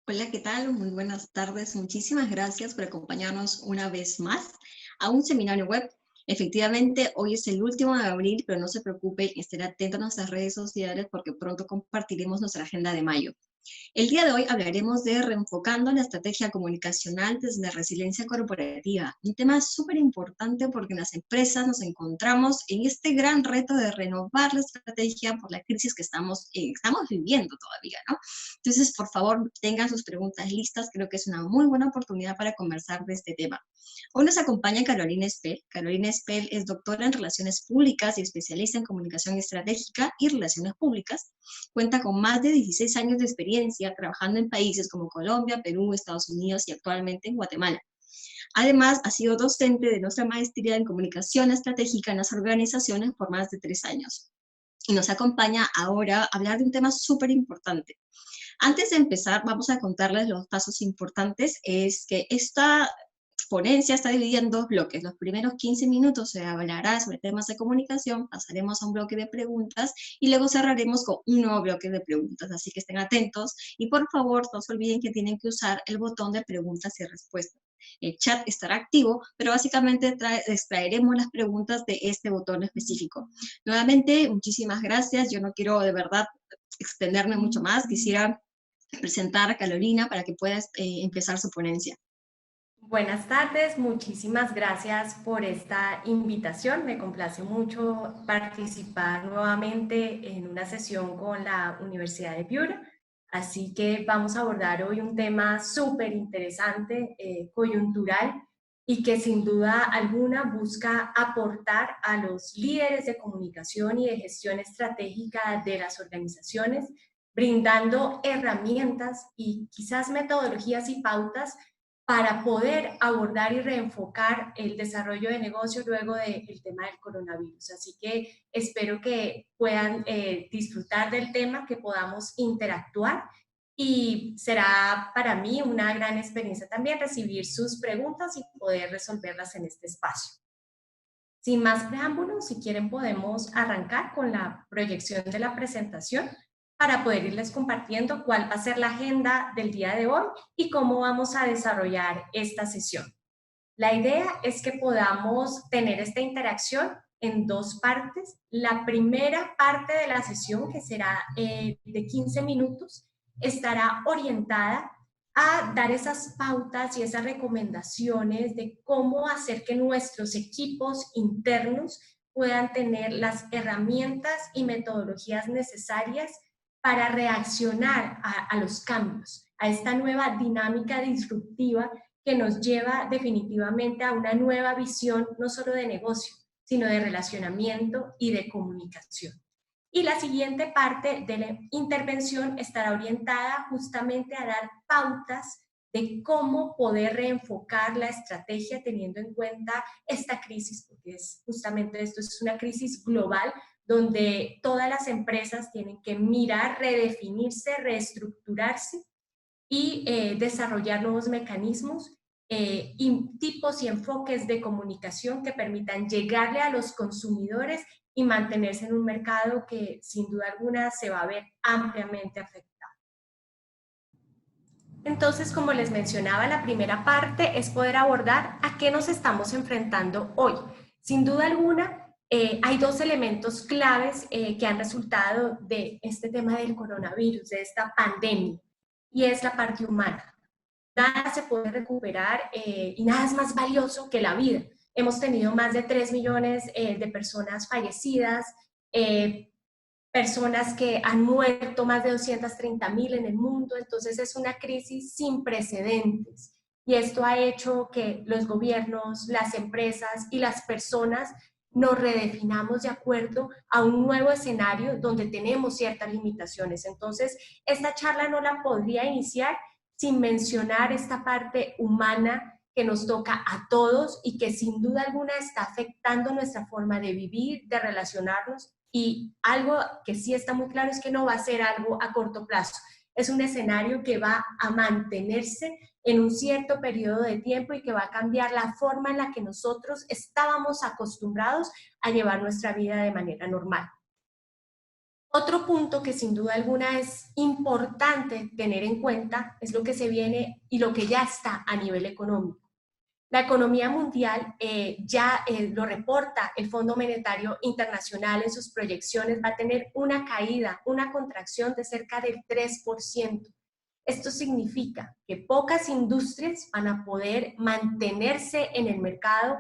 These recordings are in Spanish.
Hola, ¿qué tal? Muy buenas tardes. Muchísimas gracias por acompañarnos una vez más a un seminario web. Efectivamente, hoy es el último de abril, pero no se preocupe, estén atentos a nuestras redes sociales porque pronto compartiremos nuestra agenda de mayo. El día de hoy hablaremos de reenfocando la estrategia comunicacional desde la resiliencia corporativa, un tema súper importante porque en las empresas nos encontramos en este gran reto de renovar la estrategia por la crisis que estamos viviendo todavía, ¿no? Entonces, por favor, tengan sus preguntas listas, creo que es una muy buena oportunidad para conversar de este tema. Hoy nos acompaña Carolina Spell. Carolina Spell es doctora en Relaciones Públicas y especialista en Comunicación Estratégica y Relaciones Públicas. Cuenta con más de 16 años de experiencia trabajando en países como Colombia, Perú, Estados Unidos y actualmente en Guatemala. Además, ha sido docente de nuestra maestría en Comunicación Estratégica en las organizaciones por más de 3 años. Y nos acompaña ahora a hablar de un tema súper importante. Antes de empezar, vamos a contarles los pasos importantes. Es que esta ponencia está dividida en dos bloques. Los primeros 15 minutos se hablará sobre temas de comunicación, pasaremos a un bloque de preguntas y luego cerraremos con un nuevo bloque de preguntas. Así que estén atentos y por favor no se olviden que tienen que usar el botón de preguntas y respuestas. El chat estará activo, pero básicamente extraeremos las preguntas de este botón específico. Nuevamente, muchísimas gracias. Yo no quiero de verdad extenderme mucho más. Quisiera presentar a Carolina para que pueda empezar su ponencia. Buenas tardes, muchísimas gracias por esta invitación. Me complace mucho participar nuevamente en una sesión con la Universidad de Piura. Así que vamos a abordar hoy un tema súper interesante, coyuntural, y que sin duda alguna busca aportar a los líderes de comunicación y de gestión estratégica de las organizaciones, brindando herramientas y quizás metodologías y pautas para poder abordar y reenfocar el desarrollo de negocio luego del tema del coronavirus. Así que espero que puedan disfrutar del tema, que podamos interactuar y será para mí una gran experiencia también recibir sus preguntas y poder resolverlas en este espacio. Sin más preámbulos, si quieren podemos arrancar con la proyección de la presentación para poder irles compartiendo cuál va a ser la agenda del día de hoy y cómo vamos a desarrollar esta sesión. La idea es que podamos tener esta interacción en dos partes. La primera parte de la sesión, que será de 15 minutos, estará orientada a dar esas pautas y esas recomendaciones de cómo hacer que nuestros equipos internos puedan tener las herramientas y metodologías necesarias para reaccionar a los cambios, a esta nueva dinámica disruptiva que nos lleva definitivamente a una nueva visión, no solo de negocio, sino de relacionamiento y de comunicación. Y la siguiente parte de la intervención estará orientada justamente a dar pautas de cómo poder reenfocar la estrategia teniendo en cuenta esta crisis, porque es justamente esto, es una crisis global donde todas las empresas tienen que mirar, redefinirse, reestructurarse y desarrollar nuevos mecanismos y tipos y enfoques de comunicación que permitan llegarle a los consumidores y mantenerse en un mercado que sin duda alguna se va a ver ampliamente afectado. Entonces, como les mencionaba, la primera parte es poder abordar a qué nos estamos enfrentando hoy. Sin duda alguna, hay dos elementos claves que han resultado de este tema del coronavirus, de esta pandemia, y es la parte humana. Nada se puede recuperar y nada es más valioso que la vida. Hemos tenido más de 3 millones de personas fallecidas, personas que han muerto, más de 230,000 en el mundo, entonces es una crisis sin precedentes. Y esto ha hecho que los gobiernos, las empresas y las personas nos redefinamos de acuerdo a un nuevo escenario donde tenemos ciertas limitaciones. Entonces, esta charla no la podría iniciar sin mencionar esta parte humana que nos toca a todos y que sin duda alguna está afectando nuestra forma de vivir, de relacionarnos, y algo que sí está muy claro es que no va a ser algo a corto plazo. Es un escenario que va a mantenerse en un cierto periodo de tiempo y que va a cambiar la forma en la que nosotros estábamos acostumbrados a llevar nuestra vida de manera normal. Otro punto que sin duda alguna es importante tener en cuenta es lo que se viene y lo que ya está a nivel económico. La economía mundial ya lo reporta el Fondo Monetario Internacional en sus proyecciones, va a tener una caída, una contracción de cerca del 3%. Esto significa que pocas industrias van a poder mantenerse en el mercado.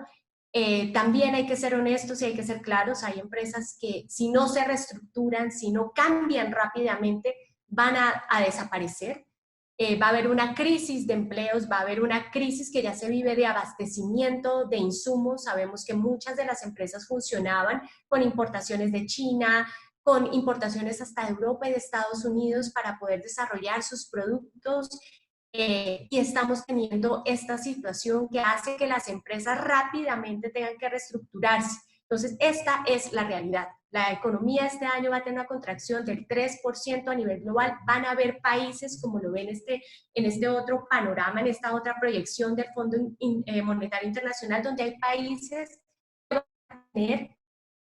También hay que ser honestos y hay que ser claros, hay empresas que si no se reestructuran, si no cambian rápidamente, van a desaparecer. Va a haber una crisis de empleos, va a haber una crisis que ya se vive de abastecimiento de insumos. Sabemos que muchas de las empresas funcionaban con importaciones de China, con importaciones hasta de Europa y de Estados Unidos para poder desarrollar sus productos. Y estamos teniendo esta situación que hace que las empresas rápidamente tengan que reestructurarse. Entonces, esta es la realidad. La economía este año va a tener una contracción del 3% a nivel global. Van a haber países, como lo ven en este otro panorama, en esta otra proyección del Fondo Monetario Internacional, donde hay países que van a tener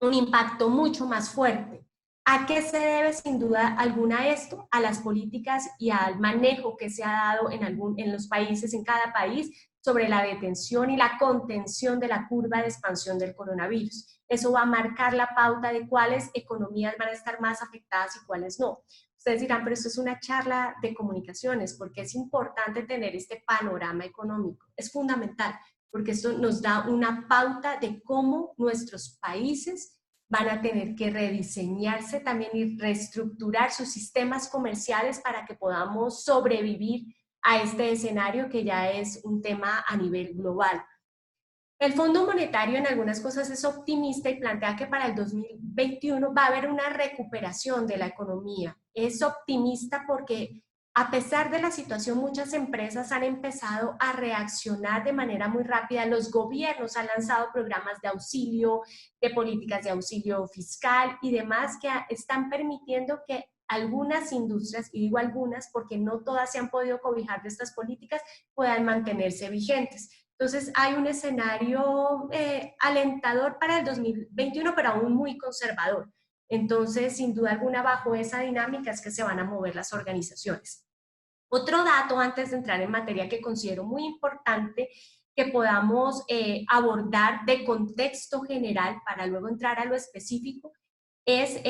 un impacto mucho más fuerte. ¿A qué se debe sin duda alguna esto? A las políticas y al manejo que se ha dado en los países, en cada país, sobre la detención y la contención de la curva de expansión del coronavirus. Eso va a marcar la pauta de cuáles economías van a estar más afectadas y cuáles no. Ustedes dirán, pero esto es una charla de comunicaciones, porque es importante tener este panorama económico. Es fundamental, porque esto nos da una pauta de cómo nuestros países van a tener que rediseñarse también y reestructurar sus sistemas comerciales para que podamos sobrevivir a este escenario que ya es un tema a nivel global. El Fondo Monetario en algunas cosas es optimista y plantea que para el 2021 va a haber una recuperación de la economía. Es optimista porque a pesar de la situación, muchas empresas han empezado a reaccionar de manera muy rápida. Los gobiernos han lanzado programas de auxilio, de políticas de auxilio fiscal y demás que están permitiendo que algunas industrias, y digo algunas porque no todas se han podido cobijar de estas políticas, puedan mantenerse vigentes. Entonces hay un escenario alentador para el 2021, pero aún muy conservador. Entonces, sin duda alguna, bajo esa dinámica es que se van a mover las organizaciones. Otro dato antes de entrar en materia que considero muy importante que podamos abordar de contexto general para luego entrar a lo específico es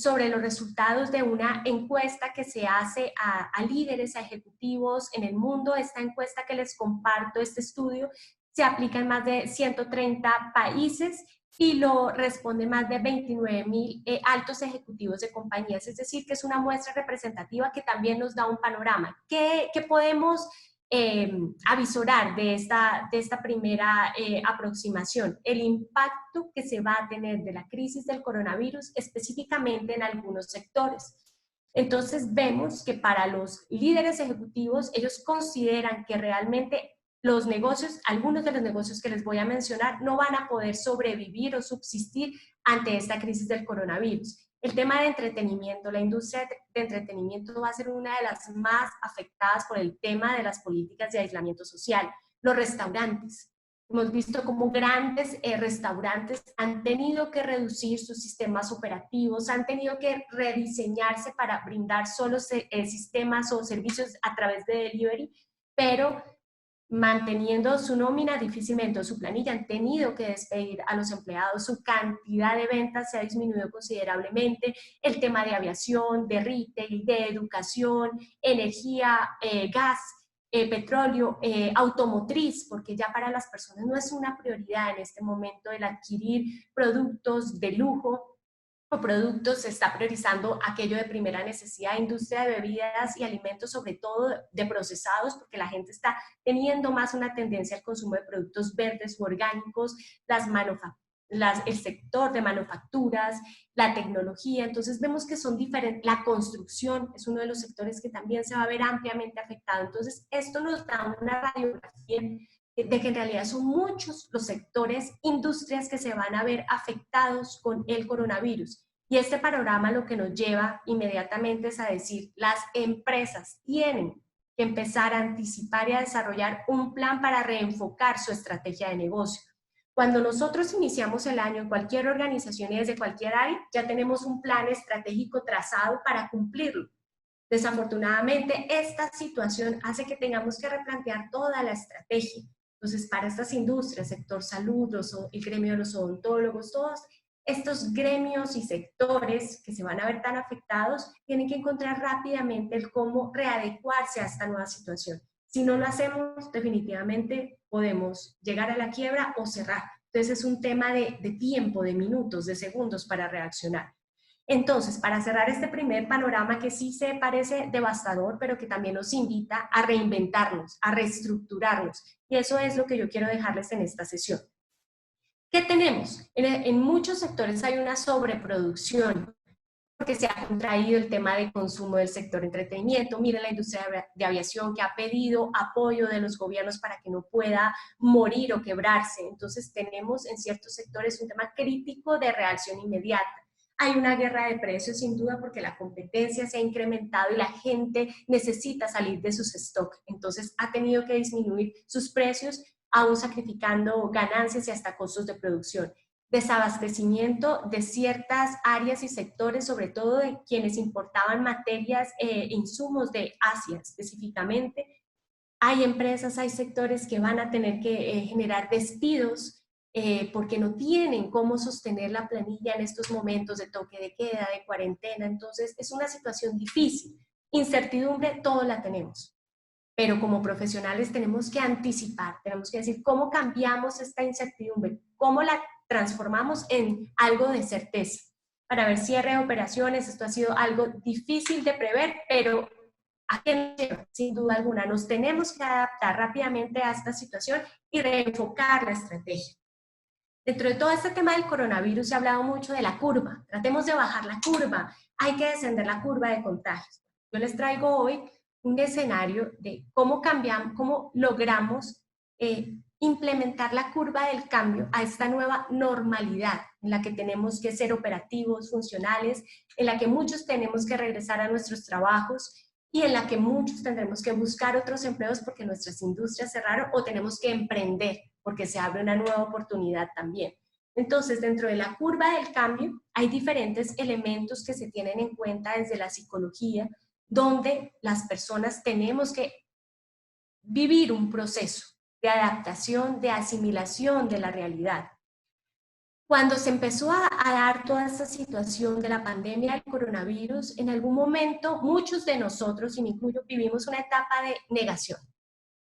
sobre los resultados de una encuesta que se hace a líderes, a ejecutivos en el mundo. Esta encuesta que les comparto, este estudio, se aplica en más de 130 países y lo responden más de 29.000 altos ejecutivos de compañías, es decir, que es una muestra representativa que también nos da un panorama. ¿Qué podemos avisorar de esta primera aproximación? El impacto que se va a tener de la crisis del coronavirus específicamente en algunos sectores. Entonces vemos que para los líderes ejecutivos, ellos consideran que realmente los negocios, algunos de los negocios que les voy a mencionar, no van a poder sobrevivir o subsistir ante esta crisis del coronavirus. El tema de entretenimiento, la industria de entretenimiento va a ser una de las más afectadas por el tema de las políticas de aislamiento social. Los restaurantes. Hemos visto cómo grandes restaurantes han tenido que reducir sus sistemas operativos, han tenido que rediseñarse para brindar solo sistemas o servicios a través de delivery, pero manteniendo su nómina difícilmente o su planilla, han tenido que despedir a los empleados, su cantidad de ventas se ha disminuido considerablemente, el tema de aviación, de retail, de educación, energía, gas, petróleo, automotriz, porque ya para las personas no es una prioridad en este momento el adquirir productos de lujo o productos. Se está priorizando aquello de primera necesidad, industria de bebidas y alimentos, sobre todo de procesados, porque la gente está teniendo más una tendencia al consumo de productos verdes u orgánicos, el sector de manufacturas, la tecnología. Entonces vemos que son diferentes. La construcción es uno de los sectores que también se va a ver ampliamente afectado. Entonces esto nos da una radiografía de que en realidad son muchos los sectores, industrias que se van a ver afectados con el coronavirus. Y este panorama lo que nos lleva inmediatamente es a decir, las empresas tienen que empezar a anticipar y a desarrollar un plan para reenfocar su estrategia de negocio. Cuando nosotros iniciamos el año en cualquier organización y desde cualquier área, ya tenemos un plan estratégico trazado para cumplirlo. Desafortunadamente, esta situación hace que tengamos que replantear toda la estrategia. Entonces, para estas industrias, sector salud, el gremio de los odontólogos, todos estos gremios y sectores que se van a ver tan afectados, tienen que encontrar rápidamente el cómo readecuarse a esta nueva situación. Si no lo hacemos, definitivamente podemos llegar a la quiebra o cerrar. Entonces, es un tema de tiempo, de minutos, de segundos para reaccionar. Entonces, para cerrar este primer panorama que sí se parece devastador, pero que también nos invita a reinventarnos, a reestructurarnos. Y eso es lo que yo quiero dejarles en esta sesión. ¿Qué tenemos? En muchos sectores hay una sobreproducción, porque se ha contraído el tema de consumo del sector entretenimiento. Miren la industria de aviación que ha pedido apoyo de los gobiernos para que no pueda morir o quebrarse. Entonces tenemos en ciertos sectores un tema crítico de reacción inmediata. Hay una guerra de precios sin duda porque la competencia se ha incrementado y la gente necesita salir de sus stocks. Entonces ha tenido que disminuir sus precios, aún sacrificando ganancias y hasta costos de producción. Desabastecimiento de ciertas áreas y sectores, sobre todo de quienes importaban materias e insumos de Asia específicamente. Hay empresas, hay sectores que van a tener que generar despidos porque no tienen cómo sostener la planilla en estos momentos de toque de queda, de cuarentena. Entonces es una situación difícil. Incertidumbre, todo la tenemos. Pero como profesionales tenemos que anticipar, tenemos que decir cómo cambiamos esta incertidumbre, cómo la transformamos en algo de certeza. Para ver cierre de operaciones, esto ha sido algo difícil de prever, pero ¿a qué nos lleva? Sin duda alguna, nos tenemos que adaptar rápidamente a esta situación y reenfocar la estrategia. Dentro de todo este tema del coronavirus se ha hablado mucho de la curva. Tratemos de bajar la curva, hay que descender la curva de contagios. Yo les traigo hoy un escenario de cómo cambiamos, cómo logramos implementar la curva del cambio a esta nueva normalidad en la que tenemos que ser operativos, funcionales, en la que muchos tenemos que regresar a nuestros trabajos y en la que muchos tendremos que buscar otros empleos porque nuestras industrias cerraron o tenemos que emprender porque se abre una nueva oportunidad también. Entonces, dentro de la curva del cambio hay diferentes elementos que se tienen en cuenta desde la psicología, donde las personas tenemos que vivir un proceso de adaptación, de asimilación de la realidad. Cuando se empezó a dar toda esta situación de la pandemia del coronavirus, en algún momento muchos de nosotros, y me incluyo, vivimos una etapa de negación.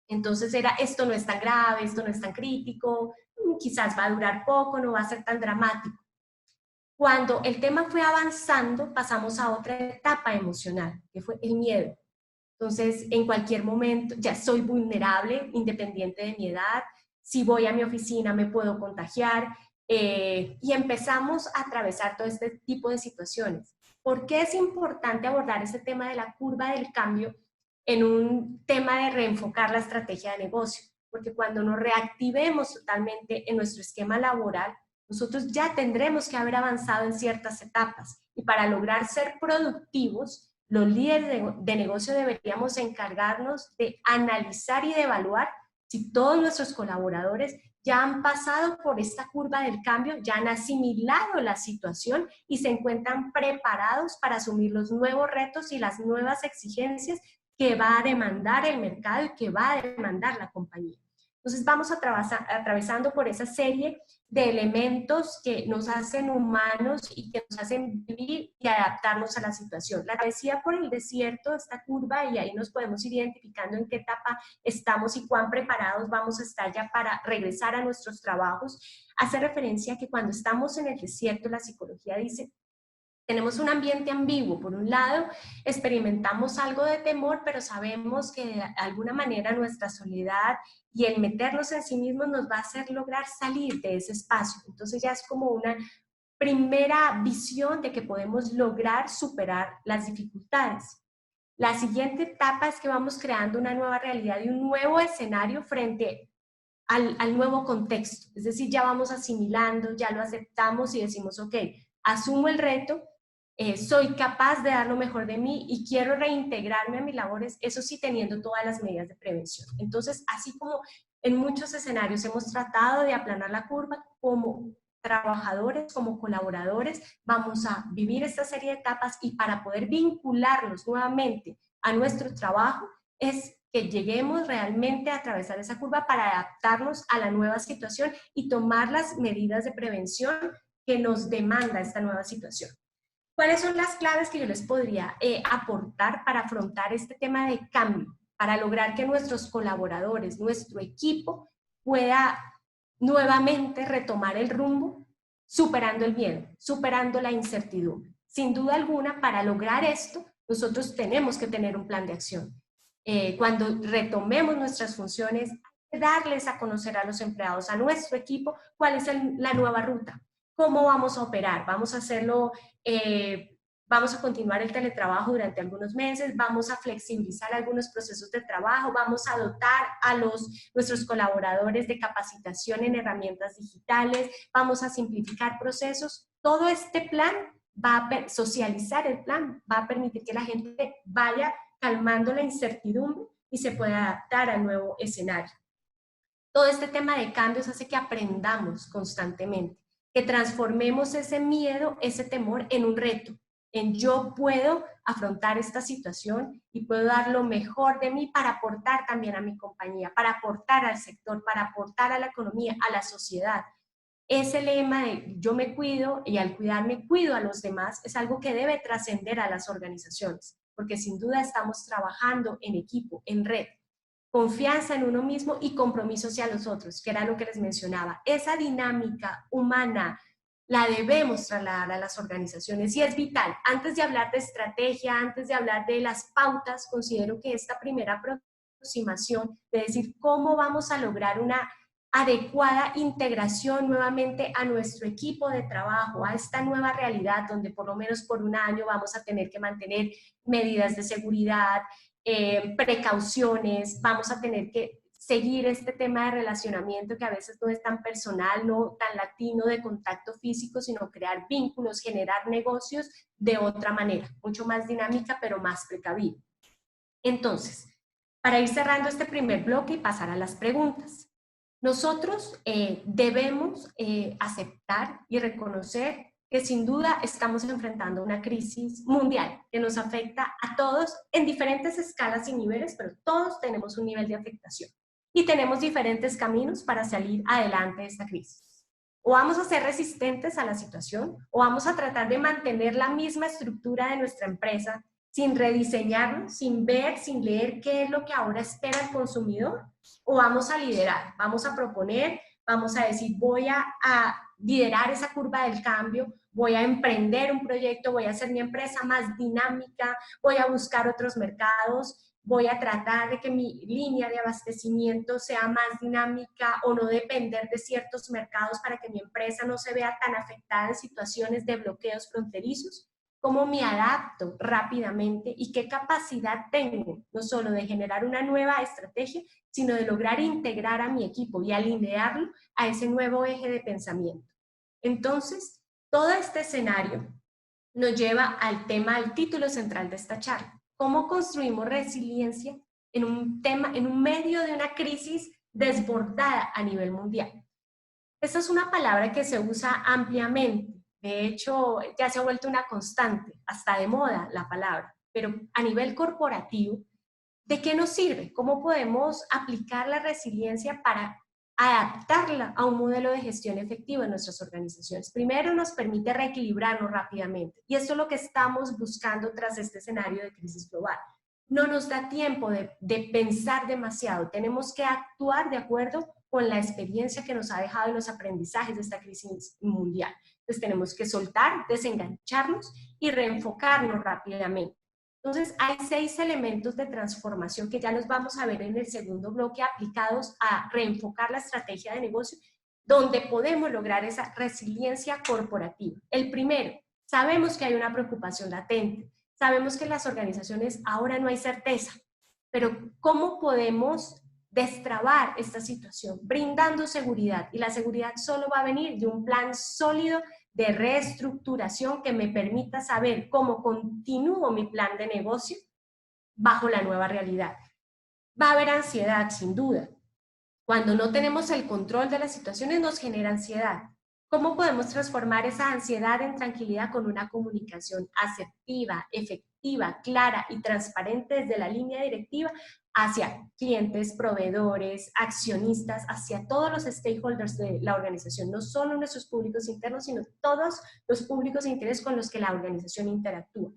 Entonces era, esto no es tan grave, esto no es tan crítico, quizás va a durar poco, no va a ser tan dramático. Cuando el tema fue avanzando, pasamos a otra etapa emocional, que fue el miedo. Entonces, en cualquier momento, ya soy vulnerable, independiente de mi edad, si voy a mi oficina me puedo contagiar, y empezamos a atravesar todo este tipo de situaciones. ¿Por qué es importante abordar ese tema de la curva del cambio en un tema de reenfocar la estrategia de negocio? Porque cuando nos reactivemos totalmente en nuestro esquema laboral, nosotros ya tendremos que haber avanzado en ciertas etapas. Y para lograr ser productivos, los líderes de negocio deberíamos encargarnos de analizar y de evaluar si todos nuestros colaboradores ya han pasado por esta curva del cambio, ya han asimilado la situación y se encuentran preparados para asumir los nuevos retos y las nuevas exigencias que va a demandar el mercado y que va a demandar la compañía. Entonces vamos atravesando por esa serie de elementos que nos hacen humanos y que nos hacen vivir y adaptarnos a la situación. La travesía por el desierto, esta curva, y ahí nos podemos ir identificando en qué etapa estamos y cuán preparados vamos a estar ya para regresar a nuestros trabajos, hace referencia a que cuando estamos en el desierto, la psicología dice, tenemos un ambiente ambiguo. Por un lado, experimentamos algo de temor, pero sabemos que de alguna manera nuestra soledad y el meternos en sí mismos nos va a hacer lograr salir de ese espacio. Entonces ya es como una primera visión de que podemos lograr superar las dificultades. La siguiente etapa es que vamos creando una nueva realidad y un nuevo escenario frente al nuevo contexto. Es decir, ya vamos asimilando, ya lo aceptamos y decimos, ok, asumo el reto, soy capaz de dar lo mejor de mí y quiero reintegrarme a mis labores, eso sí teniendo todas las medidas de prevención. Entonces, así como en muchos escenarios hemos tratado de aplanar la curva, como trabajadores, como colaboradores, vamos a vivir esta serie de etapas y para poder vincularnos nuevamente a nuestro trabajo es que lleguemos realmente a atravesar esa curva para adaptarnos a la nueva situación y tomar las medidas de prevención que nos demanda esta nueva situación. ¿Cuáles son las claves que yo les podría aportar para afrontar este tema de cambio, para lograr que nuestros colaboradores, nuestro equipo pueda nuevamente retomar el rumbo, superando el miedo, superando la incertidumbre? Sin duda alguna, para lograr esto, nosotros tenemos que tener un plan de acción. Cuando retomemos nuestras funciones, hay que darles a conocer a los empleados, a nuestro equipo, cuál es la nueva ruta. ¿Cómo vamos a operar? ¿Vamos a hacerlo, vamos a continuar el teletrabajo durante algunos meses? ¿Vamos a flexibilizar algunos procesos de trabajo? ¿Vamos a dotar a nuestros colaboradores de capacitación en herramientas digitales? ¿Vamos a simplificar procesos? Todo este plan va a socializar el plan, va a permitir que la gente vaya calmando la incertidumbre y se pueda adaptar al nuevo escenario. Todo este tema de cambios hace que aprendamos constantemente, que transformemos ese miedo, ese temor en un reto, en yo puedo afrontar esta situación y puedo dar lo mejor de mí para aportar también a mi compañía, para aportar al sector, para aportar a la economía, a la sociedad. Ese lema de yo me cuido y al cuidarme cuido a los demás es algo que debe trascender a las organizaciones, porque sin duda estamos trabajando en equipo, en red. Confianza en uno mismo y compromiso hacia los otros, que era lo que les mencionaba. Esa dinámica humana la debemos trasladar a las organizaciones y es vital. Antes de hablar de estrategia, antes de hablar de las pautas, considero que esta primera aproximación de decir cómo vamos a lograr una adecuada integración nuevamente a nuestro equipo de trabajo, a esta nueva realidad donde por lo menos por un año vamos a tener que mantener medidas de seguridad, precauciones, vamos a tener que seguir este tema de relacionamiento que a veces no es tan personal, no tan latino de contacto físico, sino crear vínculos, generar negocios de otra manera, mucho más dinámica pero más precavida. Entonces, para ir cerrando este primer bloque y pasar a las preguntas, nosotros debemos aceptar y reconocer que sin duda estamos enfrentando una crisis mundial que nos afecta a todos en diferentes escalas y niveles, pero todos tenemos un nivel de afectación y tenemos diferentes caminos para salir adelante de esta crisis. O vamos a ser resistentes a la situación o vamos a tratar de mantener la misma estructura de nuestra empresa sin rediseñarnos, sin ver, sin leer qué es lo que ahora espera el consumidor, o vamos a liderar, vamos a proponer, vamos a decir voy a liderar esa curva del cambio, voy a emprender un proyecto, voy a hacer mi empresa más dinámica, voy a buscar otros mercados, voy a tratar de que mi línea de abastecimiento sea más dinámica o no depender de ciertos mercados para que mi empresa no se vea tan afectada en situaciones de bloqueos fronterizos. ¿Cómo me adapto rápidamente y qué capacidad tengo no solo de generar una nueva estrategia, sino de lograr integrar a mi equipo y alinearlo a ese nuevo eje de pensamiento? Entonces, todo este escenario nos lleva al tema, al título central de esta charla. ¿Cómo construimos resiliencia en un medio de una crisis desbordada a nivel mundial? Esta es una palabra que se usa ampliamente. De hecho, ya se ha vuelto una constante, hasta de moda la palabra. Pero a nivel corporativo, ¿de qué nos sirve? ¿Cómo podemos aplicar la resiliencia para adaptarla a un modelo de gestión efectivo en nuestras organizaciones? Primero, nos permite reequilibrarnos rápidamente. Y esto es lo que estamos buscando tras este escenario de crisis global. No nos da tiempo de pensar demasiado. Tenemos que actuar de acuerdo con la experiencia que nos ha dejado los aprendizajes de esta crisis mundial. Entonces tenemos que soltar, desengancharnos y reenfocarnos rápidamente. Entonces hay 6 elementos de transformación que ya los vamos a ver en el segundo bloque aplicados a reenfocar la estrategia de negocio, donde podemos lograr esa resiliencia corporativa. El primero, sabemos que hay una preocupación latente, sabemos que en las organizaciones ahora no hay certeza, pero ¿cómo podemos destrabar esta situación? Brindando seguridad, y la seguridad solo va a venir de un plan sólido de reestructuración que me permita saber cómo continúo mi plan de negocio bajo la nueva realidad. Va a haber ansiedad, sin duda. Cuando no tenemos el control de las situaciones nos genera ansiedad. ¿Cómo podemos transformar esa ansiedad en tranquilidad con una comunicación asertiva, efectiva, clara y transparente desde la línea directiva hacia clientes, proveedores, accionistas, hacia todos los stakeholders de la organización, no solo nuestros públicos internos, sino todos los públicos de interés con los que la organización interactúa?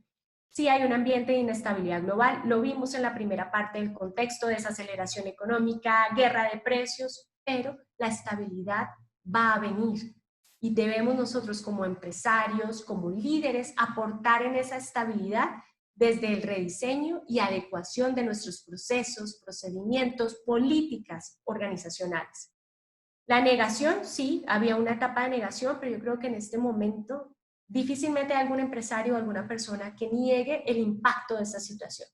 Sí hay un ambiente de inestabilidad global, lo vimos en la primera parte del contexto, desaceleración económica, guerra de precios, pero la estabilidad va a venir y debemos nosotros como empresarios, como líderes, aportar en esa estabilidad desde el rediseño y adecuación de nuestros procesos, procedimientos, políticas organizacionales. La negación, sí, había una etapa de negación, pero yo creo que en este momento difícilmente hay algún empresario o alguna persona que niegue el impacto de esta situación.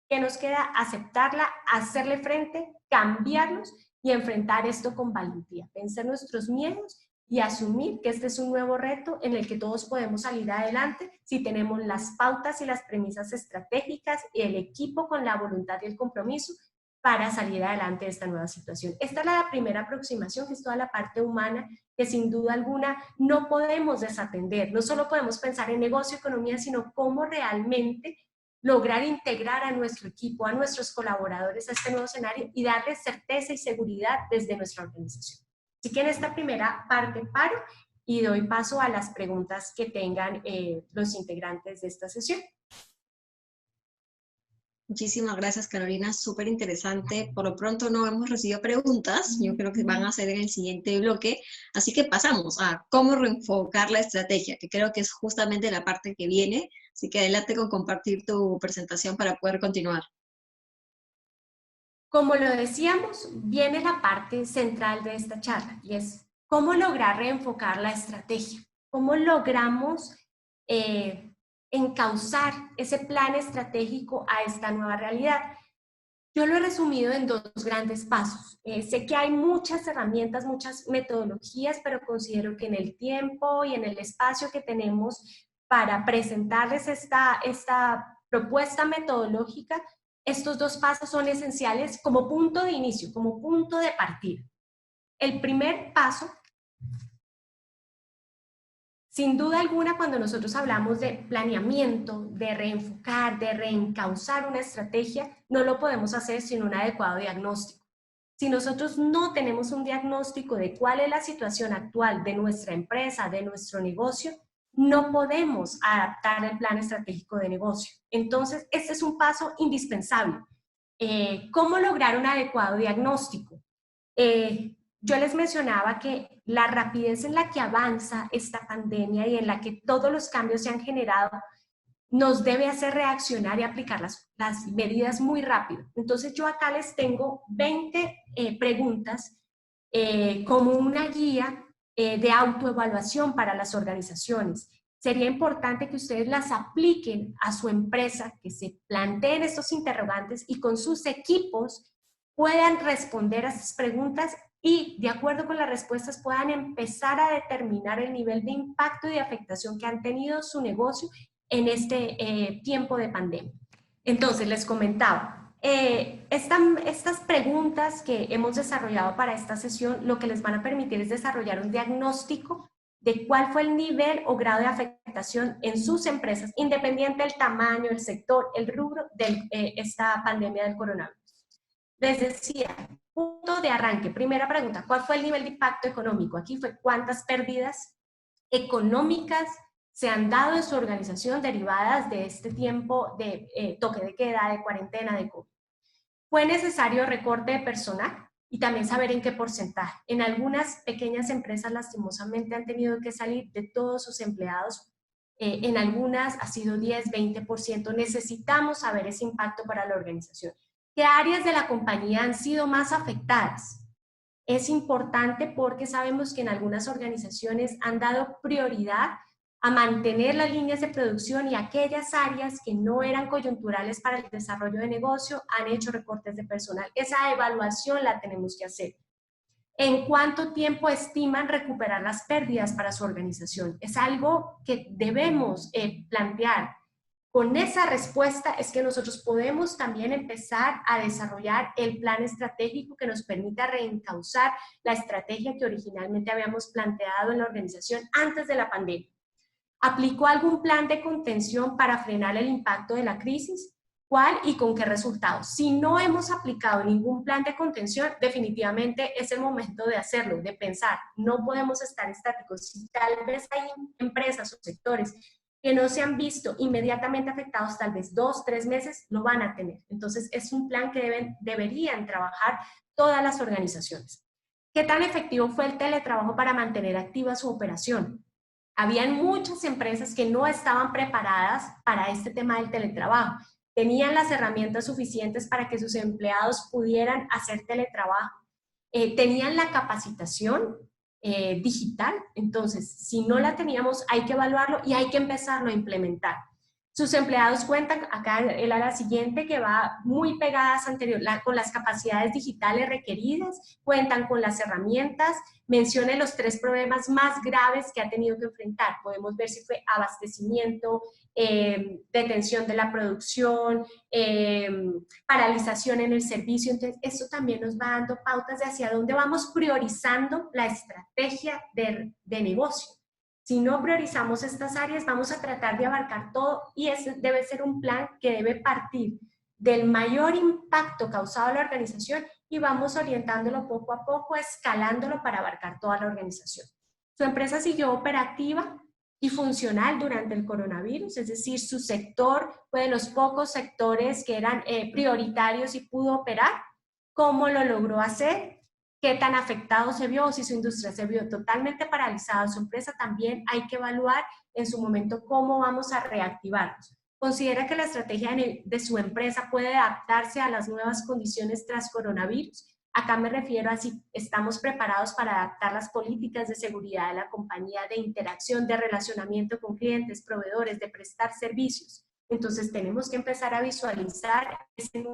Que nos queda aceptarla, hacerle frente, cambiarnos y enfrentar esto con valentía, vencer nuestros miedos y asumir que este es un nuevo reto en el que todos podemos salir adelante si tenemos las pautas y las premisas estratégicas y el equipo con la voluntad y el compromiso para salir adelante de esta nueva situación. Esta es la primera aproximación, que es toda la parte humana, que sin duda alguna no podemos desatender. No solo podemos pensar en negocio, economía, sino cómo realmente lograr integrar a nuestro equipo, a nuestros colaboradores a este nuevo escenario y darles certeza y seguridad desde nuestra organización. Así que en esta primera parte paro y doy paso a las preguntas que tengan los integrantes de esta sesión. Muchísimas gracias, Carolina, súper interesante. Por lo pronto no hemos recibido preguntas, yo creo que van a ser en el siguiente bloque, así que pasamos a cómo reenfocar la estrategia, que creo que es justamente la parte que viene, así que adelante con compartir tu presentación para poder continuar. Como lo decíamos, viene la parte central de esta charla y es cómo lograr reenfocar la estrategia, cómo logramos encauzar ese plan estratégico a esta nueva realidad. Yo lo he resumido en dos grandes pasos. Sé que hay muchas herramientas, muchas metodologías, pero considero que en el tiempo y en el espacio que tenemos para presentarles esta propuesta metodológica, estos dos pasos son esenciales como punto de inicio, como punto de partida. El primer paso, sin duda alguna, cuando nosotros hablamos de planeamiento, de reenfocar, de reencauzar una estrategia, no lo podemos hacer sin un adecuado diagnóstico. Si nosotros no tenemos un diagnóstico de cuál es la situación actual de nuestra empresa, de nuestro negocio, no podemos adaptar el plan estratégico de negocio. Entonces, este es un paso indispensable. ¿Cómo lograr un adecuado diagnóstico? Yo les mencionaba que la rapidez en la que avanza esta pandemia y en la que todos los cambios se han generado nos debe hacer reaccionar y aplicar las medidas muy rápido. Entonces yo acá les tengo 20 preguntas como una guía de autoevaluación para las organizaciones. Sería importante que ustedes las apliquen a su empresa, que se planteen estos interrogantes y con sus equipos puedan responder a estas preguntas y, de acuerdo con las respuestas, puedan empezar a determinar el nivel de impacto y de afectación que han tenido su negocio en este tiempo de pandemia. Entonces, les comentaba, estas preguntas que hemos desarrollado para esta sesión, lo que les van a permitir es desarrollar un diagnóstico de cuál fue el nivel o grado de afectación en sus empresas, independiente del tamaño, el sector, el rubro de esta pandemia del coronavirus. Les decía, punto de arranque, primera pregunta, ¿cuál fue el nivel de impacto económico? Aquí fue cuántas pérdidas económicas se han dado en su organización derivadas de este tiempo de toque de queda, de cuarentena, de COVID. ¿Fue necesario recorte de personal? Y también saber en qué porcentaje. En algunas pequeñas empresas lastimosamente han tenido que salir de todos sus empleados. En algunas ha sido 10, 20%. Necesitamos saber ese impacto para la organización. ¿Qué áreas de la compañía han sido más afectadas? Es importante porque sabemos que en algunas organizaciones han dado prioridad a mantener las líneas de producción y aquellas áreas que no eran coyunturales para el desarrollo de negocio han hecho recortes de personal. Esa evaluación la tenemos que hacer. ¿En cuánto tiempo estiman recuperar las pérdidas para su organización? Es algo que debemos plantear. Con esa respuesta es que nosotros podemos también empezar a desarrollar el plan estratégico que nos permita reencauzar la estrategia que originalmente habíamos planteado en la organización antes de la pandemia. ¿Aplicó algún plan de contención para frenar el impacto de la crisis? ¿Cuál y con qué resultados? Si no hemos aplicado ningún plan de contención, definitivamente es el momento de hacerlo, de pensar. No podemos estar estáticos. Si tal vez hay empresas o sectores que no se han visto inmediatamente afectados, tal vez 2, 3 meses, lo van a tener. Entonces, es un plan que deberían trabajar todas las organizaciones. ¿Qué tan efectivo fue el teletrabajo para mantener activa su operación? Habían muchas empresas que no estaban preparadas para este tema del teletrabajo. Tenían las herramientas suficientes para que sus empleados pudieran hacer teletrabajo. Tenían la capacitación digital. Entonces, si no la teníamos, hay que evaluarlo y hay que empezarlo a implementar. Sus empleados cuentan, acá el área siguiente que va muy pegadas con las capacidades digitales requeridas, cuentan con las herramientas, mencione los 3 problemas más graves que ha tenido que enfrentar. Podemos ver si fue abastecimiento, detención de la producción, paralización en el servicio. Entonces, esto también nos va dando pautas de hacia dónde vamos priorizando la estrategia de negocio. Si no priorizamos estas áreas, vamos a tratar de abarcar todo y ese debe ser un plan que debe partir del mayor impacto causado a la organización y vamos orientándolo poco a poco, escalándolo para abarcar toda la organización. Su empresa siguió operativa y funcional durante el coronavirus, es decir, su sector fue de los pocos sectores que eran prioritarios y pudo operar. ¿Cómo lo logró hacer? ¿Qué tan afectado se vio? O si su industria se vio totalmente paralizada, su empresa, también hay que evaluar en su momento cómo vamos a reactivarnos. ¿Considera que la estrategia de su empresa puede adaptarse a las nuevas condiciones tras coronavirus? Acá me refiero a si estamos preparados para adaptar las políticas de seguridad de la compañía, de interacción, de relacionamiento con clientes, proveedores, de prestar servicios. Entonces tenemos que empezar a visualizar ese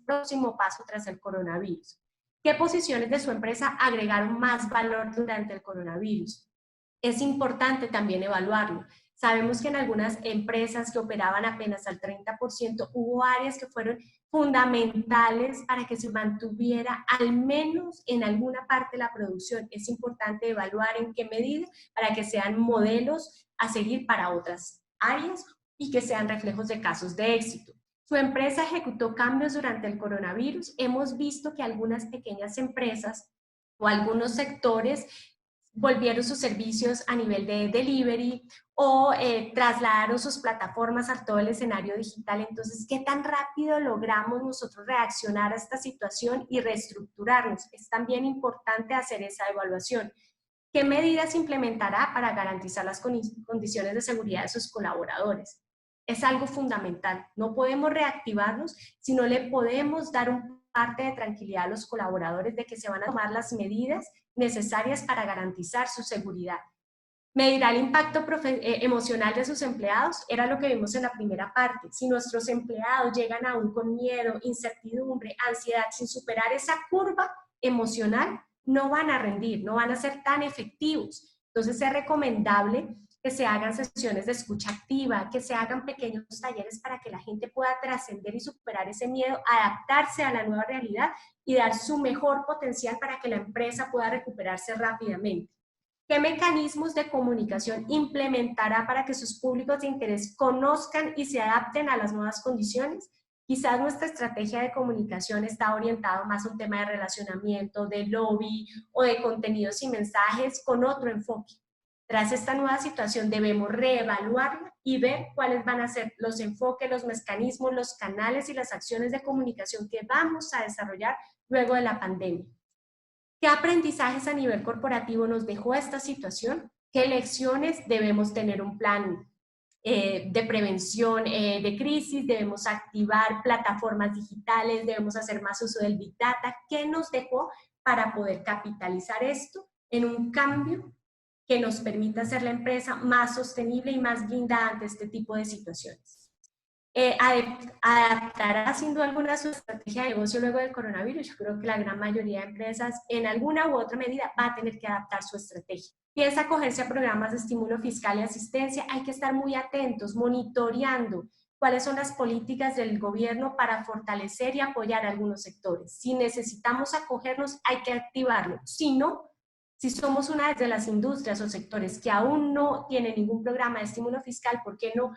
próximo paso tras el coronavirus. ¿Qué posiciones de su empresa agregaron más valor durante el coronavirus? Es importante también evaluarlo. Sabemos que en algunas empresas que operaban apenas al 30%, hubo áreas que fueron fundamentales para que se mantuviera al menos en alguna parte la producción. Es importante evaluar en qué medida para que sean modelos a seguir para otras áreas y que sean reflejos de casos de éxito. Su empresa ejecutó cambios durante el coronavirus. Hemos visto que algunas pequeñas empresas o algunos sectores volvieron sus servicios a nivel de delivery o trasladaron sus plataformas a todo el escenario digital. Entonces, ¿qué tan rápido logramos nosotros reaccionar a esta situación y reestructurarnos? Es también importante hacer esa evaluación. ¿Qué medidas implementará para garantizar las condiciones de seguridad de sus colaboradores? Es algo fundamental. No podemos reactivarnos si no le podemos dar un parte de tranquilidad a los colaboradores de que se van a tomar las medidas necesarias para garantizar su seguridad. Medirá el impacto emocional de sus empleados, era lo que vimos en la primera parte. Si nuestros empleados llegan aún con miedo, incertidumbre, ansiedad, sin superar esa curva emocional, no van a rendir, no van a ser tan efectivos. Entonces es recomendable que se hagan sesiones de escucha activa, que se hagan pequeños talleres para que la gente pueda trascender y superar ese miedo, adaptarse a la nueva realidad y dar su mejor potencial para que la empresa pueda recuperarse rápidamente. ¿Qué mecanismos de comunicación implementará para que sus públicos de interés conozcan y se adapten a las nuevas condiciones? Quizás nuestra estrategia de comunicación está orientada más a un tema de relacionamiento, de lobby o de contenidos y mensajes con otro enfoque. Tras esta nueva situación debemos reevaluarla y ver cuáles van a ser los enfoques, los mecanismos, los canales y las acciones de comunicación que vamos a desarrollar luego de la pandemia. ¿Qué aprendizajes a nivel corporativo nos dejó esta situación? ¿Qué lecciones? Debemos tener un plan de prevención de crisis, debemos activar plataformas digitales, debemos hacer más uso del Big Data. ¿Qué nos dejó para poder capitalizar esto en un cambio que nos permita hacer la empresa más sostenible y más blindada ante este tipo de situaciones? ¿Adaptará sin duda alguna su estrategia de negocio luego del coronavirus? Yo creo que la gran mayoría de empresas en alguna u otra medida va a tener que adaptar su estrategia. Piensa acogerse a programas de estímulo fiscal y asistencia. Hay que estar muy atentos, monitoreando cuáles son las políticas del gobierno para fortalecer y apoyar a algunos sectores. Si necesitamos acogernos, hay que activarlo. Si no, si somos una de las industrias o sectores que aún no tienen ningún programa de estímulo fiscal, ¿por qué no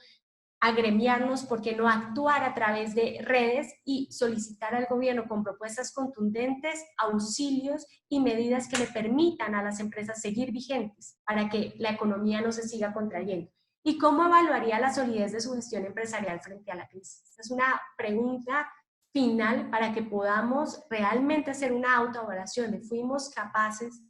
agremiarnos? ¿Por qué no actuar a través de redes y solicitar al gobierno con propuestas contundentes, auxilios y medidas que le permitan a las empresas seguir vigentes para que la economía no se siga contrayendo? ¿Y cómo evaluaría la solidez de su gestión empresarial frente a la crisis? Esta es una pregunta final para que podamos realmente hacer una autoevaluación de ¿fuimos capaces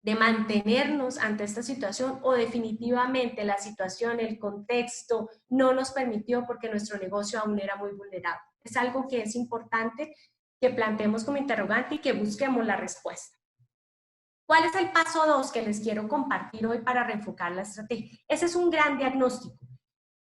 de mantenernos ante esta situación o definitivamente la situación, el contexto no nos permitió porque nuestro negocio aún era muy vulnerable? Es algo que es importante que planteemos como interrogante y que busquemos la respuesta. ¿Cuál es el paso 2 que les quiero compartir hoy para reenfocar la estrategia? Ese es un gran diagnóstico.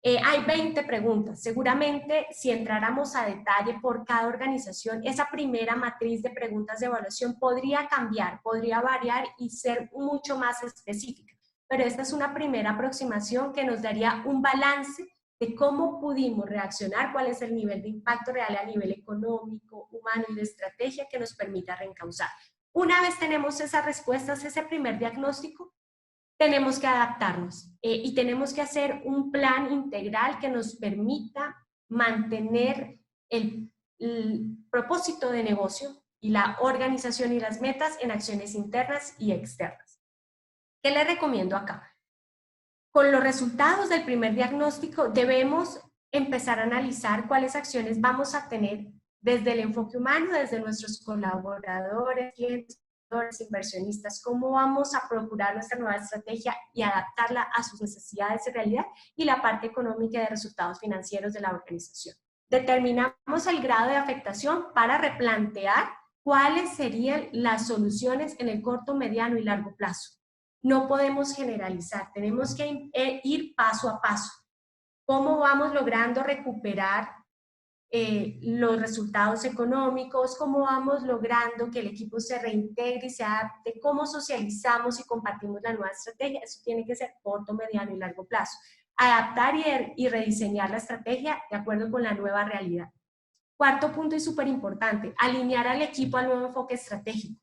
Hay 20 preguntas. Seguramente, si entráramos a detalle por cada organización, esa primera matriz de preguntas de evaluación podría cambiar, podría variar y ser mucho más específica. Pero esta es una primera aproximación que nos daría un balance de cómo pudimos reaccionar, cuál es el nivel de impacto real a nivel económico, humano y de estrategia que nos permita reencauzar. Una vez tenemos esas respuestas, ese primer diagnóstico, tenemos que adaptarnos y tenemos que hacer un plan integral que nos permita mantener el propósito de negocio y la organización y las metas en acciones internas y externas. ¿Qué les recomiendo acá? Con los resultados del primer diagnóstico debemos empezar a analizar cuáles acciones vamos a tener desde el enfoque humano, desde nuestros colaboradores, clientes, inversionistas, cómo vamos a procurar nuestra nueva estrategia y adaptarla a sus necesidades y realidad, y la parte económica de resultados financieros de la organización. Determinamos el grado de afectación para replantear cuáles serían las soluciones en el corto, mediano y largo plazo. No podemos generalizar, tenemos que ir paso a paso. ¿Cómo vamos logrando recuperar los resultados económicos? ¿Cómo vamos logrando que el equipo se reintegre y se adapte? ¿Cómo socializamos y compartimos la nueva estrategia? Eso tiene que ser corto, mediano y largo plazo. Adaptar y rediseñar la estrategia de acuerdo con la nueva realidad. Cuarto punto y súper importante, alinear al equipo al nuevo enfoque estratégico.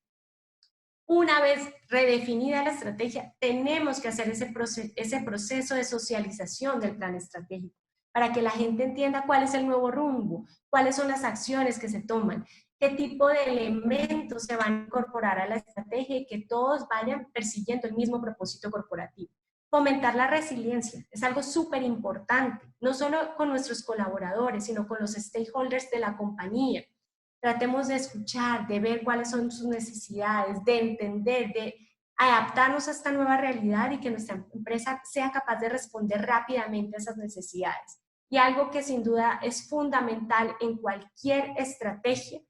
Una vez redefinida la estrategia, tenemos que hacer ese proceso de socialización del plan estratégico para que la gente entienda cuál es el nuevo rumbo, cuáles son las acciones que se toman, qué tipo de elementos se van a incorporar a la estrategia y que todos vayan persiguiendo el mismo propósito corporativo. Fomentar la resiliencia es algo súper importante, no solo con nuestros colaboradores, sino con los stakeholders de la compañía. Tratemos de escuchar, de ver cuáles son sus necesidades, de entender, de adaptarnos a esta nueva realidad y que nuestra empresa sea capaz de responder rápidamente a esas necesidades. Y algo que sin duda es fundamental en cualquier estrategia: